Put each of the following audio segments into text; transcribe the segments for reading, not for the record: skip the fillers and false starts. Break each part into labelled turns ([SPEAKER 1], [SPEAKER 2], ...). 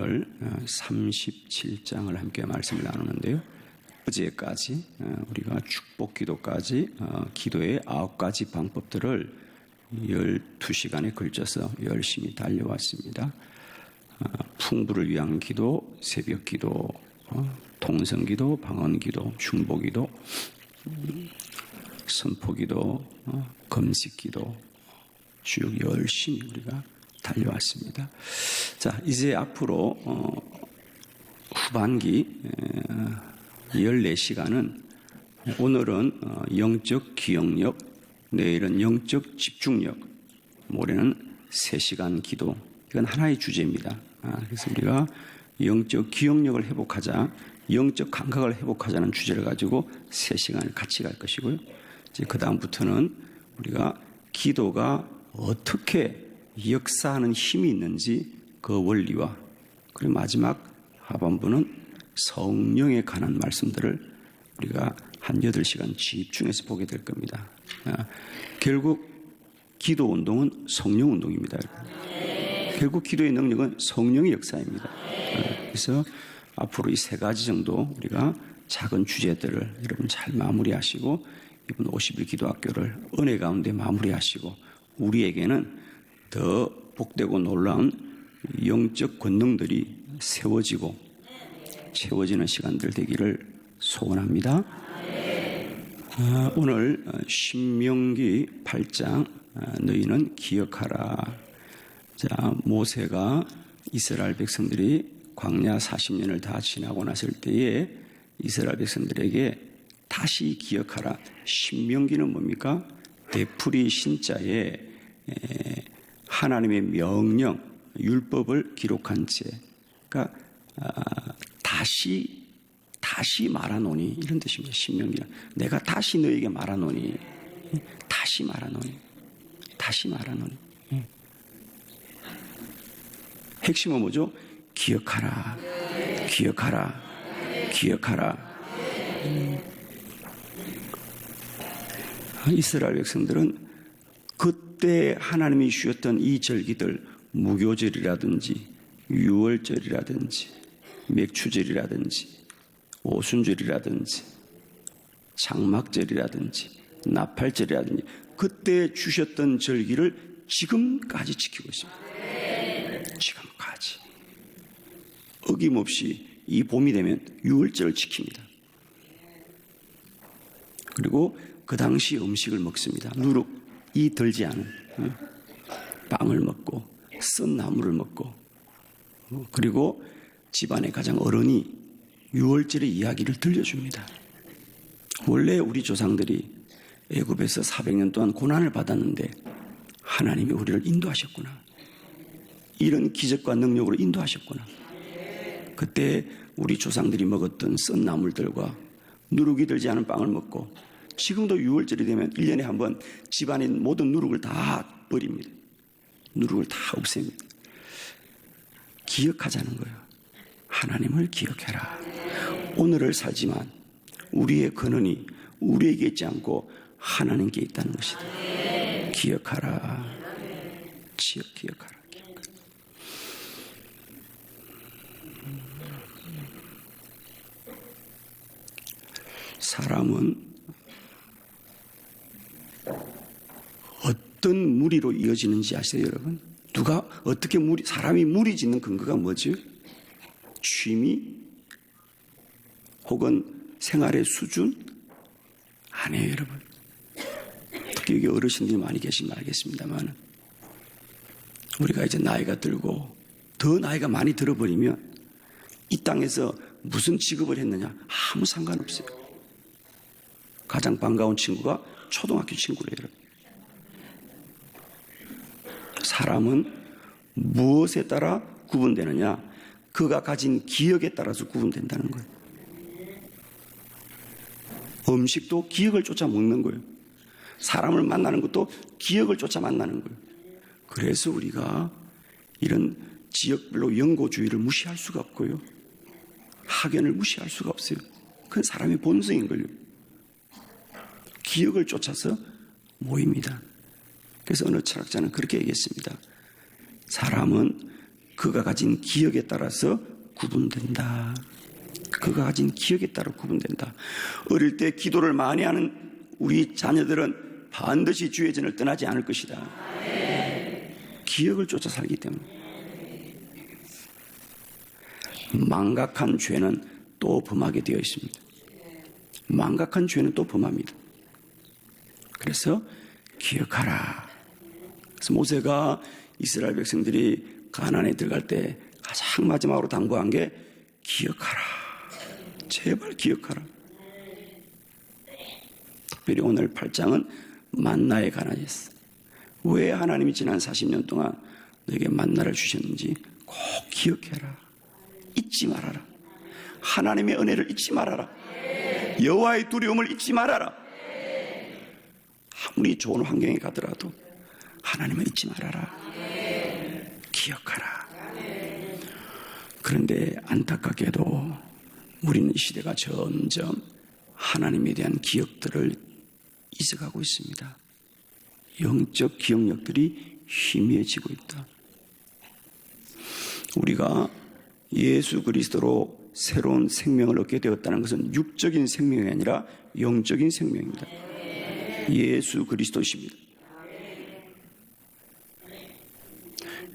[SPEAKER 1] 오늘 37장을 함께 말씀을 나누는데요. 어제까지 우리가 축복 기도까지 기도의 9가지 방법들을 12시간에 걸쳐서 열심히 달려왔습니다. 풍부를 위한 기도, 새벽 기도, 통성 기도, 방언 기도, 중보 기도, 선포 기도, 금식 기도 쭉 열심히 우리가 달려왔습니다. 자, 이제 앞으로 후반기 14시간은 오늘은 영적 기억력, 내일은 영적 집중력, 모레는 3시간 기도. 이건 하나의 주제입니다. 그래서 우리가 영적 기억력을 회복하자, 영적 감각을 회복하자는 주제를 가지고 3시간을 같이 갈 것이고요. 이제 그 다음부터는 우리가 기도가 어떻게 역사하는 힘이 있는지 그 원리와, 그리고 마지막 하반부는 성령에 관한 말씀들을 우리가 한 8시간 집중해서 보게 될 겁니다. 결국 기도 운동은 성령 운동입니다. 결국 기도의 능력은 성령의 역사입니다. 그래서 앞으로 이 3가지 정도 우리가 작은 주제들을 여러분 잘 마무리하시고, 이번 50일 기도학교를 은혜 가운데 마무리하시고, 우리에게는 더 복되고 놀라운 영적 권능들이 세워지고 채워지는 시간들 되기를 소원합니다. 오늘 신명기 8장 너희는 기억하라. 자, 모세가 이스라엘 백성들이 광야 40년을 다 지나고 났을 때에 이스라엘 백성들에게 다시 기억하라. 신명기는 뭡니까? 되풀이 신자에 하나님의 명령, 율법을 기록한 채, 그러니까 다시 말하노니, 이런 뜻입니다. 신명기는 내가 다시 너에게 말하노니, 다시 말하노니. 핵심은 뭐죠? 기억하라. 이스라엘 백성들은 그때 하나님이 주셨던 이 절기들, 무교절이라든지 유월절이라든지 맥추절이라든지 오순절이라든지 장막절이라든지 나팔절이라든지 그때 주셨던 절기를 지금까지 지키고 있습니다. 지금까지 어김없이 이 봄이 되면 유월절을 지킵니다. 그리고 그 당시 음식을 먹습니다. 누룩이 들지 않은 빵을 먹고 쓴 나물을 먹고, 그리고 집안의 가장 어른이 유월절의 이야기를 들려줍니다. 원래 우리 조상들이 애굽에서 400년 동안 고난을 받았는데 하나님이 우리를 인도하셨구나. 이런 기적과 능력으로 인도하셨구나. 그때 우리 조상들이 먹었던 쓴 나물들과 누룩이 들지 않은 빵을 먹고, 지금도 유월절이 되면 1년에 한 번 집안의 모든 누룩을 다 버립니다. 누룩을 다 없앱니다. 기억하자는 거예요. 하나님을 기억해라. 오늘을 살지만 우리의 근원이 우리에게 있지 않고 하나님께 있다는 것이다. 기억하라. 기억하라. 사람은 어떤 무리로 이어지는지 아세요, 여러분? 누가 어떻게 사람이 무리 짓는 근거가 뭐죠? 취미 혹은 생활의 수준? 아니에요, 여러분. 특히 여기 어르신들이 많이 계시면 알겠습니다만, 우리가 이제 나이가 들고 더 나이가 많이 들어버리면 이 땅에서 무슨 직업을 했느냐 아무 상관없어요. 가장 반가운 친구가 초등학교 친구래요, 여러분. 사람은 무엇에 따라 구분되느냐? 그가 가진 기억에 따라서 구분된다는 거예요. 음식도 기억을 쫓아 먹는 거예요. 사람을 만나는 것도 기억을 쫓아 만나는 거예요. 그래서 우리가 이런 지역별로 연고주의를 무시할 수가 없고요. 학연을 무시할 수가 없어요. 그건 사람의 본성인 거예요. 기억을 쫓아서 모입니다. 그래서 어느 철학자는 그렇게 얘기했습니다. 사람은 그가 가진 기억에 따라서 구분된다. 그가 가진 기억에 따라 구분된다. 어릴 때 기도를 많이 하는 우리 자녀들은 반드시 주의 전을 떠나지 않을 것이다. 기억을 쫓아 살기 때문에. 망각한 죄는 또 범하게 되어 있습니다. 망각한 죄는 또 범합니다. 그래서 기억하라. 그래서 모세가 이스라엘 백성들이 가나안에 들어갈 때 가장 마지막으로 당부한 게 기억하라. 제발 기억하라. 특별히 오늘 8장은 만나에 관한 있어. 왜 하나님이 지난 40년 동안 너에게 만나를 주셨는지 꼭 기억해라. 잊지 말아라. 하나님의 은혜를 잊지 말아라. 여호와의 두려움을 잊지 말아라. 아무리 좋은 환경에 가더라도 하나님을 잊지 말아라. 기억하라. 그런데 안타깝게도 우리는 이 시대가 점점 하나님에 대한 기억들을 잊어가고 있습니다. 영적 기억력들이 희미해지고 있다. 우리가 예수 그리스도로 새로운 생명을 얻게 되었다는 것은 육적인 생명이 아니라 영적인 생명입니다. 예수 그리스도십니다.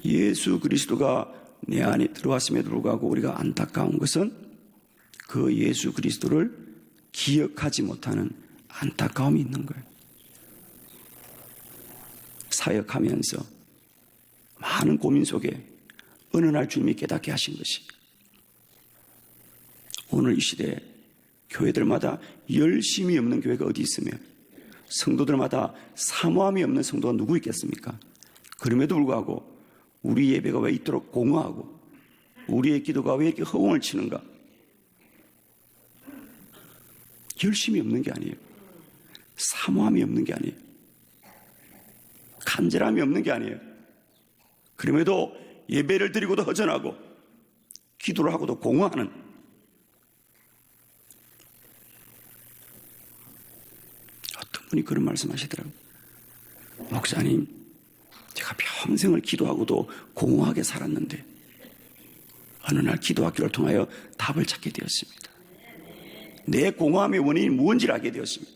[SPEAKER 1] 예수 그리스도가 내 안에 들어왔음에도 불구하고 우리가 안타까운 것은 그 예수 그리스도를 기억하지 못하는 안타까움이 있는 거예요. 사역하면서 많은 고민 속에 어느 날 주님이 깨닫게 하신 것이 오늘 이 시대에 교회들마다 열심이 없는 교회가 어디 있으며 성도들마다 사모함이 없는 성도가 누구 있겠습니까? 그럼에도 불구하고 우리 예배가 왜 이토록 공허하고 우리의 기도가 왜 이렇게 허공을 치는가? 열심이 없는 게 아니에요. 사모함이 없는 게 아니에요. 간절함이 없는 게 아니에요. 그럼에도 예배를 드리고도 허전하고 기도를 하고도 공허하는 어떤 분이 그런 말씀하시더라고요. 목사님, 제가 평생을 기도하고도 공허하게 살았는데 어느 날 기도학교를 통하여 답을 찾게 되었습니다. 내 공허함의 원인이 무엇인지를 알게 되었습니다.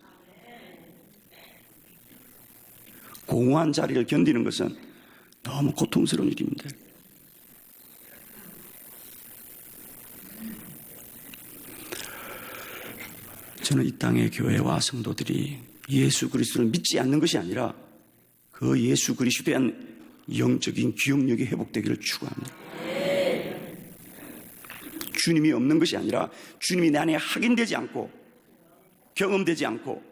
[SPEAKER 1] 공허한 자리를 견디는 것은 너무 고통스러운 일입니다. 저는 이 땅의 교회와 성도들이 예수 그리스도를 믿지 않는 것이 아니라 그 예수 그리스도에 대한 영적인 기억력이 회복되기를 추구합니다. 주님이 없는 것이 아니라 주님이 내 안에 확인되지 않고 경험되지 않고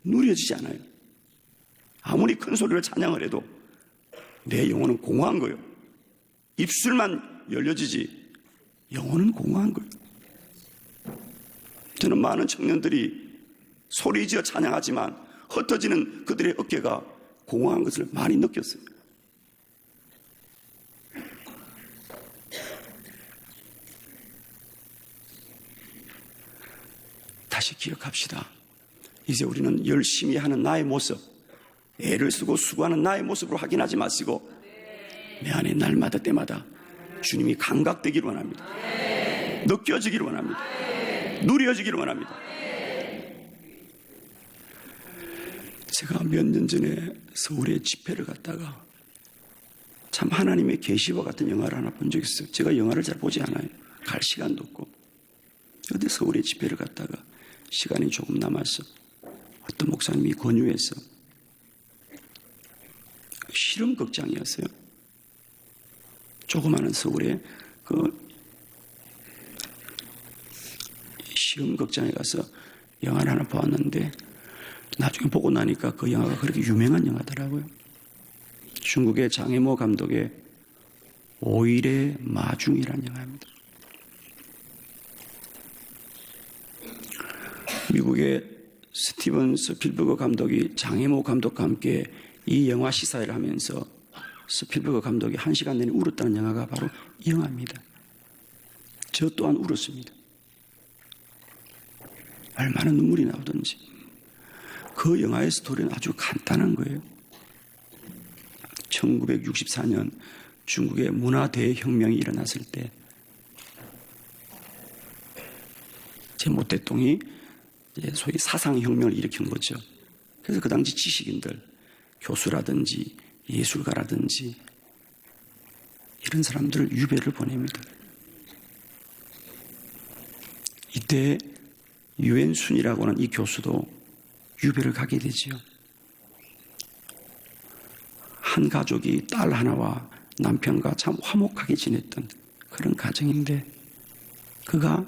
[SPEAKER 1] 누려지지 않아요. 아무리 큰 소리로 찬양을 해도 내 영혼은 공허한 거예요. 입술만 열려지지 영혼은 공허한 거예요. 저는 많은 청년들이 소리지어 찬양하지만 흩어지는 그들의 어깨가 공허한 것을 많이 느꼈어요. 다시 기억합시다. 이제 우리는 열심히 하는 나의 모습, 애를 쓰고 수고하는 나의 모습으로 확인하지 마시고 내 안에 날마다 때마다 주님이 감각되기를 원합니다. 느껴지기를 원합니다. 누려지기를 원합니다. 제가 몇 년 전에 서울에 집회를 갔다가 참 하나님의 계시와 같은 영화를 하나 본 적이 있어요. 제가 영화를 잘 보지 않아요. 갈 시간도 없고. 어디 서울에 집회를 갔다가 시간이 조금 남아서 어떤 목사님이 권유해서 실험 극장이었어요. 조그마한 서울에 그 실험 극장에 가서 영화를 하나 보았는데 나중에 보고 나니까 그 영화가 그렇게 유명한 영화더라고요. 중국의 장혜모 감독의 오일의 마중이라는 영화입니다. 미국의 스티븐 스필버그 감독이 장혜모 감독과 함께 이 영화 시사회를 하면서 스필버그 감독이 1시간 내내 울었다는 영화가 바로 이 영화입니다. 저 또한 울었습니다. 얼마나 눈물이 나오든지. 그 영화의 스토리는 아주 간단한 거예요. 1964년 중국의 문화 대혁명이 일어났을 때 제모대통이 소위 사상혁명을 일으킨 거죠. 그래서 그 당시 지식인들, 교수라든지 예술가라든지 이런 사람들을 유배를 보냅니다. 이때 유엔순이라고 하는 이 교수도 유배를 가게 되지요. 한 가족이 딸 하나와 남편과 참 화목하게 지냈던 그런 가정인데 그가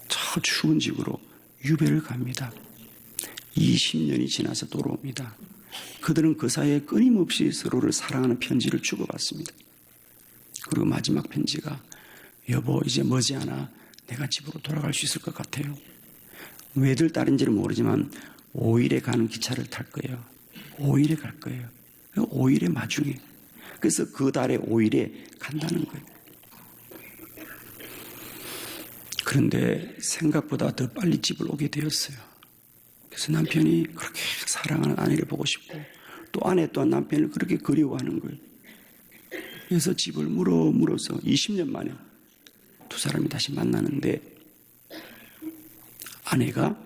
[SPEAKER 1] 저 추운 집으로 유배를 갑니다. 20년이 지나서 돌아옵니다. 그들은 그 사이에 끊임없이 서로를 사랑하는 편지를 주고받습니다. 그리고 마지막 편지가 여보 이제 머지않아 내가 집으로 돌아갈 수 있을 것 같아요. 왜들 딸인지는 모르지만 5일에 가는 기차를 탈 거예요. 5일에 갈 거예요. 5일에 마중에. 그래서 그 달에 5일에 간다는 거예요. 그런데 생각보다 더 빨리 집을 오게 되었어요. 그래서 남편이 그렇게 사랑하는 아내를 보고 싶고 또 아내 또한 남편을 그렇게 그리워하는 거예요. 그래서 집을 물어서 20년 만에 두 사람이 다시 만나는데 아내가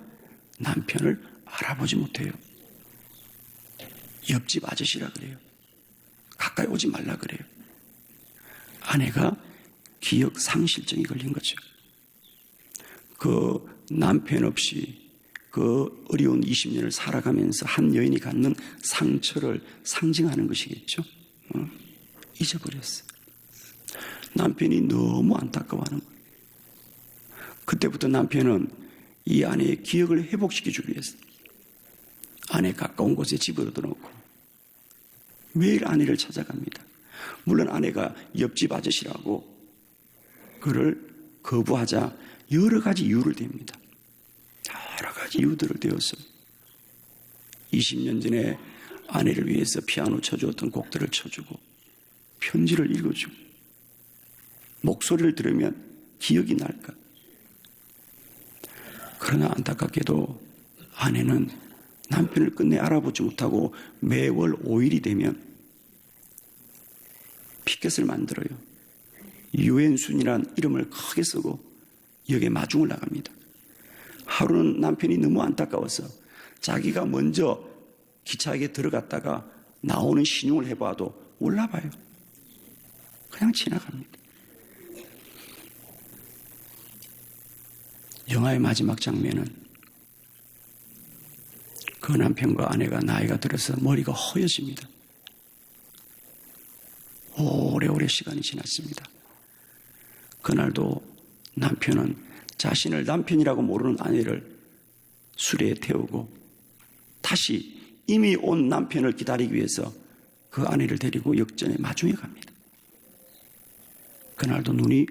[SPEAKER 1] 남편을 알아보지 못해요. 옆집 아저씨라 그래요. 가까이 오지 말라 그래요. 아내가 기억 상실증이 걸린 거죠. 그 남편 없이 그 어려운 20년을 살아가면서 한 여인이 갖는 상처를 상징하는 것이겠죠. 잊어버렸어요. 남편이 너무 안타까워하는 거예요. 그때부터 남편은 이 아내의 기억을 회복시켜주기 위해서 아내 가까운 곳에 집을 얻어놓고 매일 아내를 찾아갑니다. 물론 아내가 옆집 아저씨라고 그를 거부하자 여러 가지 이유를 댑니다. 여러 가지 이유들을 대어서 20년 전에 아내를 위해서 피아노 쳐주었던 곡들을 쳐주고 편지를 읽어주고 목소리를 들으면 기억이 날까. 그러나 안타깝게도 아내는 남편을 끝내 알아보지 못하고 매월 5일이 되면 피켓을 만들어요. 유엔순이란 이름을 크게 쓰고 역에 마중을 나갑니다. 하루는 남편이 너무 안타까워서 자기가 먼저 기차역에 들어갔다가 나오는 신용을 해봐도 몰라봐요. 그냥 지나갑니다. 영화의 마지막 장면은 그 남편과 아내가 나이가 들어서 머리가 허여집니다. 오래오래 시간이 지났습니다. 그날도 남편은 자신을 남편이라고 모르는 아내를 수레에 태우고 다시 이미 온 남편을 기다리기 위해서 그 아내를 데리고 역전에 마중에 갑니다. 그날도 눈이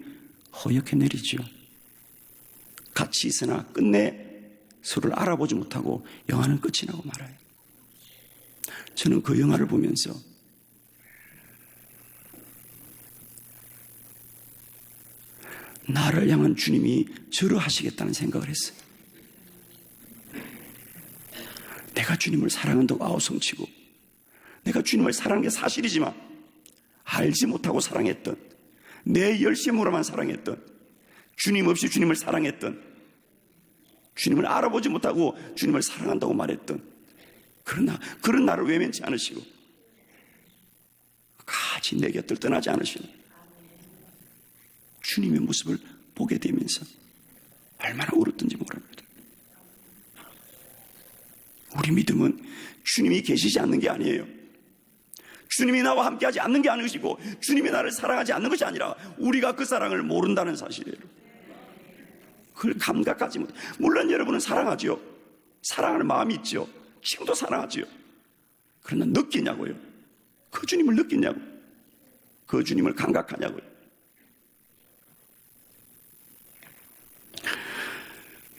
[SPEAKER 1] 허옇게 내리죠. 같이 있으나 끝내 서로를 알아보지 못하고 영화는 끝이 나고 말아요. 저는 그 영화를 보면서 나를 향한 주님이 저러 하시겠다는 생각을 했어요. 내가 주님을 사랑한다고 아우성치고 내가 주님을 사랑하는 게 사실이지만 알지 못하고 사랑했던 내 열심으로만 사랑했던 주님 없이 주님을 사랑했던 주님을 알아보지 못하고 주님을 사랑한다고 말했던 그러나 그런 나를 외면치 않으시고 같이 내 곁을 떠나지 않으시는 주님의 모습을 보게 되면서 얼마나 울었던지 모릅니다. 우리 믿음은 주님이 계시지 않는 게 아니에요. 주님이 나와 함께하지 않는 게 아니고 주님이 나를 사랑하지 않는 것이 아니라 우리가 그 사랑을 모른다는 사실이에요. 그걸 감각하지 못해. 물론 여러분은 사랑하죠. 사랑하는 마음이 있죠. 지금도 사랑하죠. 그러나 느끼냐고요. 그 주님을 느끼냐고. 그 주님을 감각하냐고요.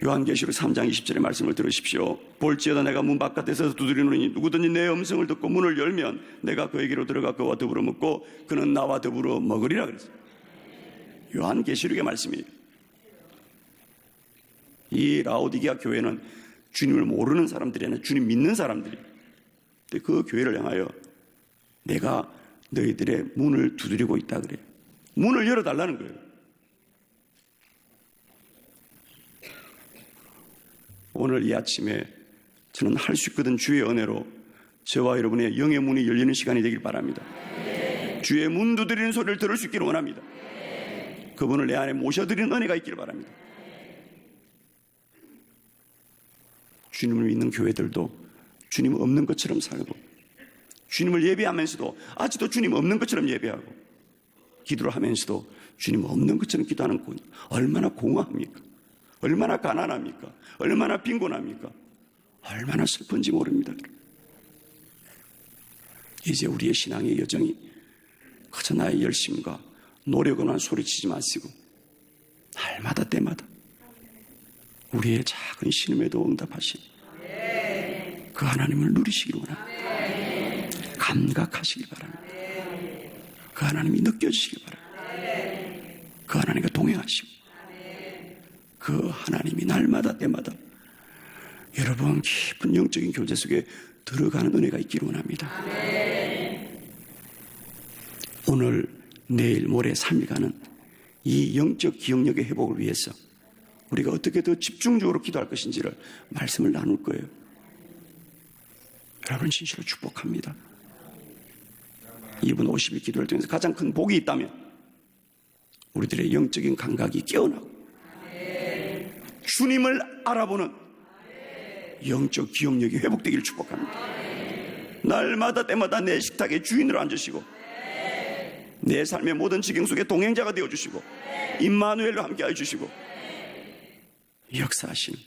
[SPEAKER 1] 요한계시록 3장 20절의 말씀을 들으십시오. 볼지어다 내가 문 바깥에서 두드리노니 누구든지 내 음성을 듣고 문을 열면 내가 그에게로 들어가 그와 더불어 먹고 그는 나와 더불어 먹으리라 그랬어요. 요한계시록의 말씀이에요. 이 라오디게아 교회는 주님을 모르는 사람들이 아니라 주님 믿는 사람들이에요. 그 교회를 향하여 내가 너희들의 문을 두드리고 있다 그래요. 문을 열어달라는 거예요. 오늘 이 아침에 저는 할 수 있거든 주의 은혜로 저와 여러분의 영의 문이 열리는 시간이 되길 바랍니다. 주의 문 두드리는 소리를 들을 수 있기를 원합니다. 그분을 내 안에 모셔드리는 은혜가 있기를 바랍니다. 주님을 믿는 교회들도 주님 없는 것처럼 살고, 주님을 예배하면서도 아직도 주님 없는 것처럼 예배하고, 기도를 하면서도 주님 없는 것처럼 기도하는 분, 얼마나 공허합니까? 얼마나 가난합니까? 얼마나 빈곤합니까? 얼마나 슬픈지 모릅니다. 이제 우리의 신앙의 여정이 그저 나의 열심과 노력으로만 소리치지 마시고 날마다 때마다 우리의 작은 신음에도 응답하신 그 하나님을 누리시기를 원합니다. 감각하시길 바랍니다. 그 하나님이 느껴지시길 바랍니다. 그 하나님과 동행하시고 그 하나님이 날마다 때마다 여러분 깊은 영적인 교제 속에 들어가는 은혜가 있기를 원합니다. 오늘, 내일, 모레 3일간은 이 영적 기억력의 회복을 위해서 우리가 어떻게 더 집중적으로 기도할 것인지를 말씀을 나눌 거예요. 여러분 진실로 축복합니다. 이분 50일 기도를 통해서 가장 큰 복이 있다면 우리들의 영적인 감각이 깨어나고 주님을 알아보는 영적 기억력이 회복되기를 축복합니다. 날마다 때마다 내 식탁의 주인으로 앉으시고 내 삶의 모든 지경 속에 동행자가 되어주시고 임마누엘로 함께해 주시고 역사하시는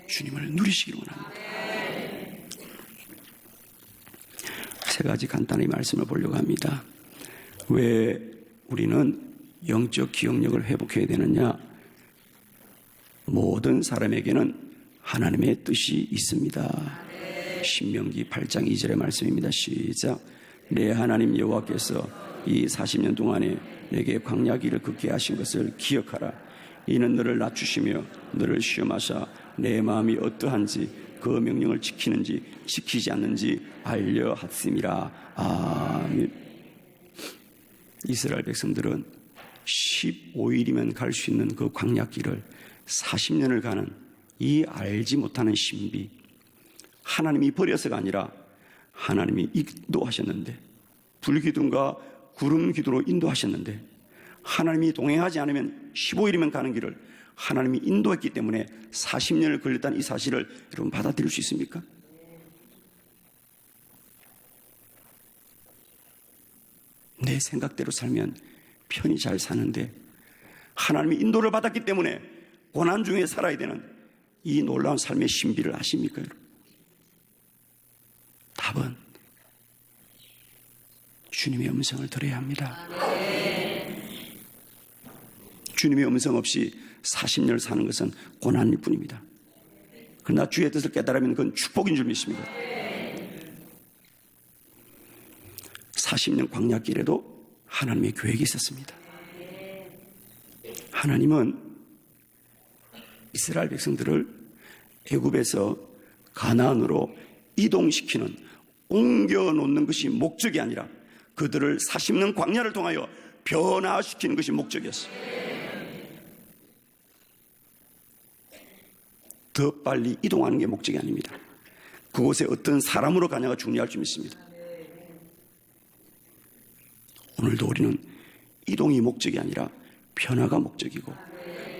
[SPEAKER 1] 주님을 누리시기를 원합니다. 세 가지 간단히 말씀을 보려고 합니다. 왜 우리는 영적 기억력을 회복해야 되느냐? 모든 사람에게는 하나님의 뜻이 있습니다. 신명기 8장 2절의 말씀입니다. 시작. 내 하나님 여호와께서 이 40년 동안에 내게 광야 길을 걷게 하신 것을 기억하라. 이는 너를 낮추시며 너를 시험하사 내 마음이 어떠한지 그 명령을 지키는지 지키지 않는지 알려 하심이라. 아멘. 이스라엘 백성들은 15일이면 갈 수 있는 그 광야 길을 40년을 가는 이 알지 못하는 신비, 하나님이 버려서가 아니라 하나님이 인도하셨는데, 불기둥과 구름 기도로 인도하셨는데, 하나님이 동행하지 않으면 15일이면 가는 길을 하나님이 인도했기 때문에 40년을 걸렸다는 이 사실을 여러분 받아들일 수 있습니까? 내 생각대로 살면 편히 잘 사는데 하나님이 인도를 받았기 때문에 고난 중에 살아야 되는 이 놀라운 삶의 신비를 아십니까, 여러분? 답은 주님의 음성을 들어야 합니다. 주님의 음성 없이 40년을 사는 것은 고난일 뿐입니다. 그러나 주의 뜻을 깨달으면 그건 축복인 줄 믿습니다. 40년 광야길에도 하나님의 계획이 있었습니다. 하나님은 이스라엘 백성들을 애굽에서 가나안으로 이동시키는, 옮겨놓는 것이 목적이 아니라 그들을 40년 광야를 통하여 변화시키는 것이 목적이었어요. 더 빨리 이동하는 게 목적이 아닙니다. 그곳에 어떤 사람으로 가냐가 중요할 줄 믿습니다. 오늘도 우리는 이동이 목적이 아니라 변화가 목적이고,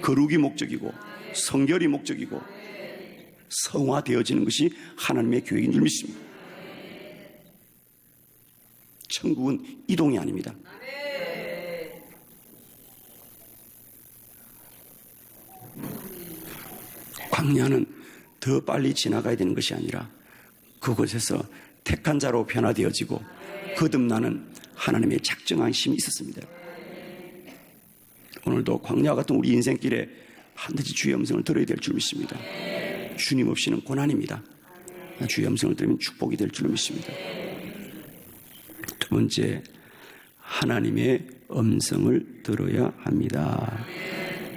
[SPEAKER 1] 거룩이 목적이고, 성결이 목적이고, 성화되어지는 것이 하나님의 계획인 줄 믿습니다. 천국은 이동이 아닙니다. 광야는 더 빨리 지나가야 되는 것이 아니라 그곳에서 택한 자로 변화되어지고 거듭나는 하나님의 작정한 힘이 있었습니다. 오늘도 광야와 같은 우리 인생길에 반드시 주의 음성을 들어야 될 줄 믿습니다. 주님 없이는 고난입니다. 주의 음성을 들으면 축복이 될 줄 믿습니다. 두 번째, 하나님의 음성을 들어야 합니다.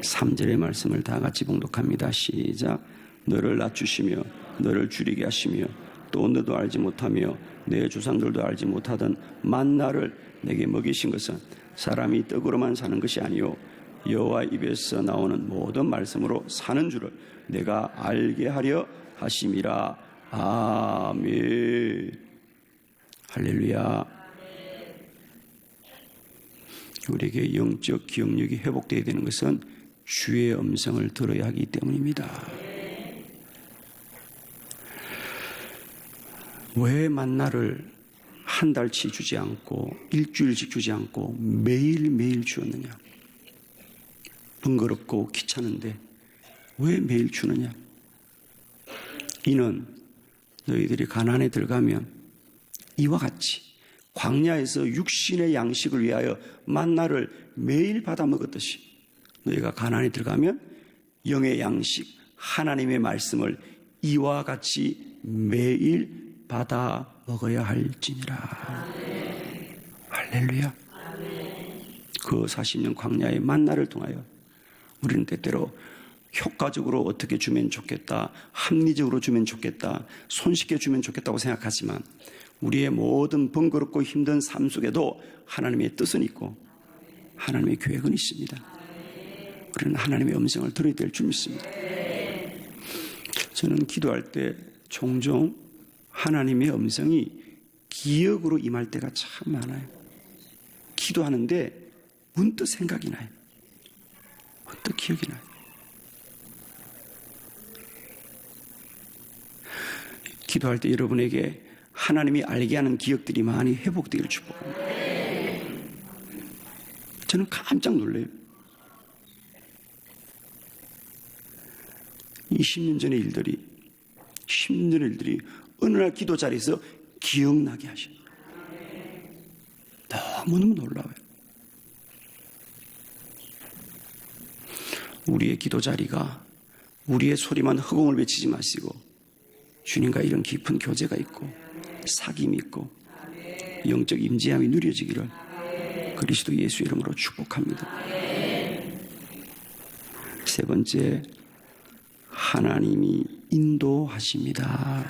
[SPEAKER 1] 3절의 말씀을 다 같이 봉독합니다. 시작. 너를 낮추시며 너를 줄이게 하시며 또 너도 알지 못하며 내 조상들도 알지 못하던 만나를 내게 먹이신 것은 사람이 떡으로만 사는 것이 아니요 여호와 입에서 나오는 모든 말씀으로 사는 줄을 내가 알게 하려 하심이라. 아멘. 할렐루야. 우리에게 영적 기억력이 회복되어야 되는 것은 주의 음성을 들어야 하기 때문입니다. 왜 만나를 한 달치 주지 않고 일주일씩 주지 않고 매일매일 주었느냐? 번거롭고 귀찮은데 왜 매일 주느냐? 이는 너희들이 가나안에 들어가면 이와 같이 광야에서 육신의 양식을 위하여 만나를 매일 받아 먹었듯이 너희가 가나안에 들어가면 영의 양식 하나님의 말씀을 이와 같이 매일 받아 먹어야 할지니라. 할렐루야. 그 40년 광야의 만나를 통하여 우리는 때때로 효과적으로 어떻게 주면 좋겠다, 합리적으로 주면 좋겠다, 손쉽게 주면 좋겠다고 생각하지만 우리의 모든 번거롭고 힘든 삶 속에도 하나님의 뜻은 있고 하나님의 계획은 있습니다. 우리는 하나님의 음성을 들어야 될 줄 믿습니다. 저는 기도할 때 종종 하나님의 음성이 기억으로 임할 때가 참 많아요. 기도하는데 문득 생각이 나요. 문득 기억이 나요. 기도할 때 여러분에게 하나님이 알게 하는 기억들이 많이 회복되기를 축복합니다. 저는 깜짝 놀라요. 10년 전의 일들이 10년 전의 일들이 어느 날 기도 자리에서 기억나게 하셔요. 너무너무 놀라워요. 우리의 기도 자리가 우리의 소리만 허공을 외치지 마시고 주님과 이런 깊은 교제가 있고 사귐이 있고 영적 임재함이 누려지기를 그리스도 예수 이름으로 축복합니다. 세 번째, 하나님이 인도하십니다.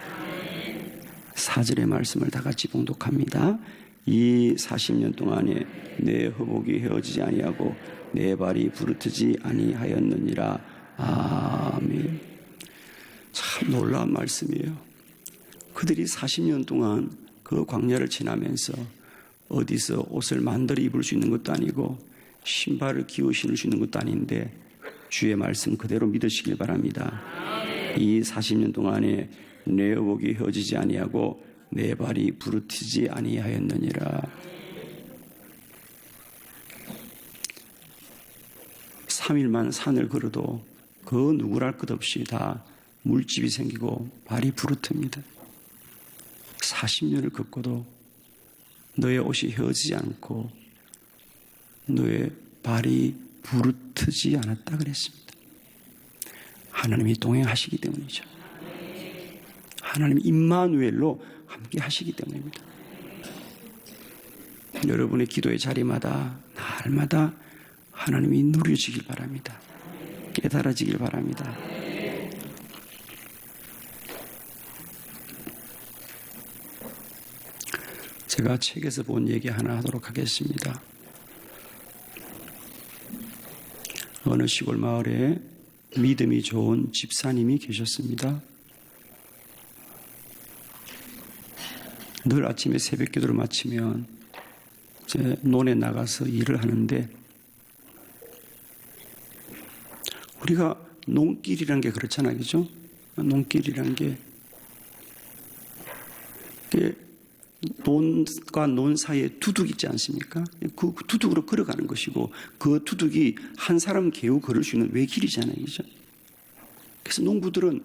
[SPEAKER 1] 4절의 말씀을 다 같이 봉독합니다. 이 40년 동안에 내 허복이 헤어지지 아니하고 내 발이 부르트지 아니하였느니라. 아멘. 참 놀라운 말씀이에요. 그들이 40년 동안 그 광야를 지나면서 어디서 옷을 만들어 입을 수 있는 것도 아니고 신발을 기어 신을 수 있는 것도 아닌데 주의 말씀 그대로 믿으시길 바랍니다. 이 40년 동안에 내 허복이 헤어지지 아니하고 내 발이 부르트지 아니하였느니라. 3일만 산을 걸어도 그 누구랄 것 없이 다 물집이 생기고 발이 부르텄니다. 40년을 걷고도 너의 옷이 헤어지지 않고 너의 발이 부르트지 않았다 그랬습니다. 하나님이 동행하시기 때문이죠. 하나님 임마누엘로 함께 하시기 때문입니다. 여러분의 기도의 자리마다 날마다 하나님이 누려지길 바랍니다. 깨달아지길 바랍니다. 제가 책에서 본 얘기 하나 하도록 하겠습니다. 어느 시골 마을에 믿음이 좋은 집사님이 계셨습니다. 늘 아침에 새벽 기도를 마치면 이제 논에 나가서 일을 하는데 우리가 논길이라는 게 그렇잖아요. 그죠? 논길이라는 게 논과 논 사이에 두둑 있지 않습니까? 그 두둑으로 걸어가는 것이고 그 두둑이 한 사람 겨우 걸을 수 있는 외길이잖아요. 그죠? 그래서 농부들은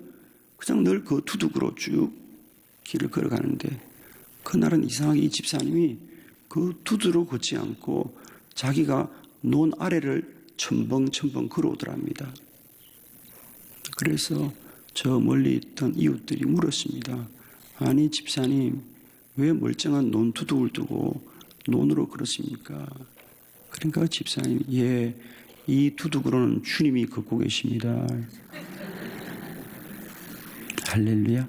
[SPEAKER 1] 그냥 늘 그 두둑으로 쭉 길을 걸어가는데 그날은 이상하게 이 집사님이 그 두둑으로 걷지 않고 자기가 논 아래를 첨벙첨벙 걸어오더랍니다. 그래서 저 멀리 있던 이웃들이 물었습니다. 아니 집사님 왜 멀쩡한 논 두둑을 두고 논으로 걸었습니까? 그러니까 집사님 예, 이 두둑으로는 주님이 걷고 계십니다. 할렐루야.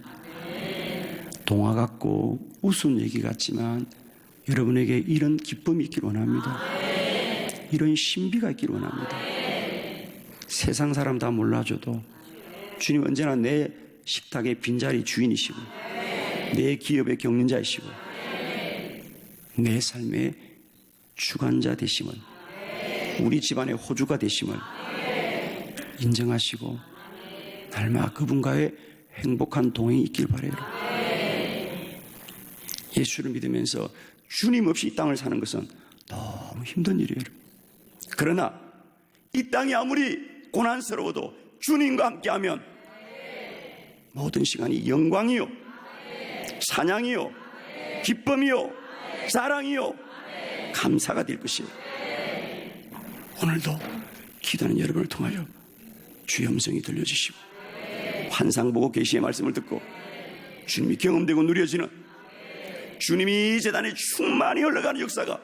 [SPEAKER 1] 동화 같고 우스운 얘기 같지만 여러분에게 이런 기쁨이 있길 원합니다. 이런 신비가 있길 원합니다. 세상 사람 다 몰라줘도 주님 언제나 내 식탁의 빈자리 주인이시고 내 기업의 경영자이시고 내 삶의 주관자 되심을, 우리 집안의 호주가 되심을 인정하시고 날마다 그분과의 행복한 동행이 있길 바라요. 예수를 믿으면서 주님 없이 이 땅을 사는 것은 너무 힘든 일이에요. 그러나 이 땅이 아무리 고난스러워도 주님과 함께하면 모든 시간이 영광이요, 찬양이요, 기쁨이요, 자랑이요, 감사가 될 것이에요. 오늘도 기도하는 여러분을 통하여 주의 음성이 들려주시고 환상 보고 계시의 말씀을 듣고 주님이 경험되고 누려지는, 주님이 이 재단에 충만히 흘러가는 역사가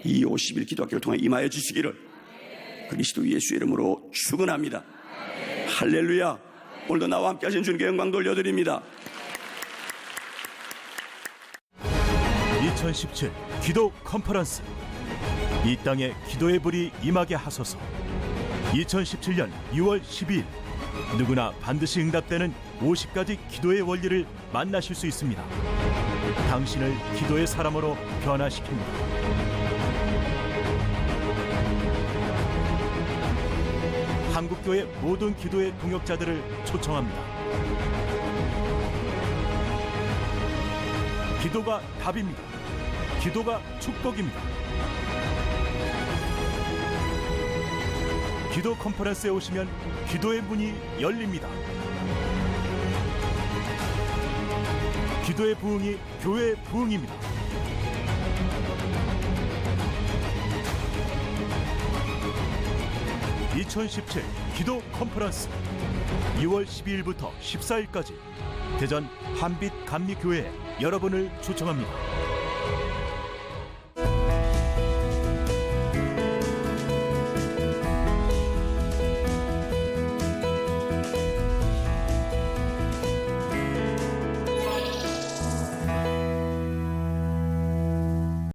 [SPEAKER 1] 이 50일 기도학교를 통해 임하여 주시기를 그리스도 예수 이름으로 축원합니다. 할렐루야. 오늘도 나와 함께 하신 주님께 영광 돌려드립니다.
[SPEAKER 2] 2017 기도 컨퍼런스, 이 땅에 기도의 불이 임하게 하소서. 2017년 6월 12일 누구나 반드시 응답되는 50가지 기도의 원리를 만나실 수 있습니다. 당신을 기도의 사람으로 변화시킵니다. 한국교회 모든 기도의 동역자들을 초청합니다. 기도가 답입니다. 기도가 축복입니다. 기도 컨퍼런스에 오시면 기도의 문이 열립니다. 기도의 부흥이 교회의 부흥입니다. (2017) 기도 컨퍼런스 2월 12일부터 14일까지 대전 한빛 감리교회에 여러분을 초청합니다.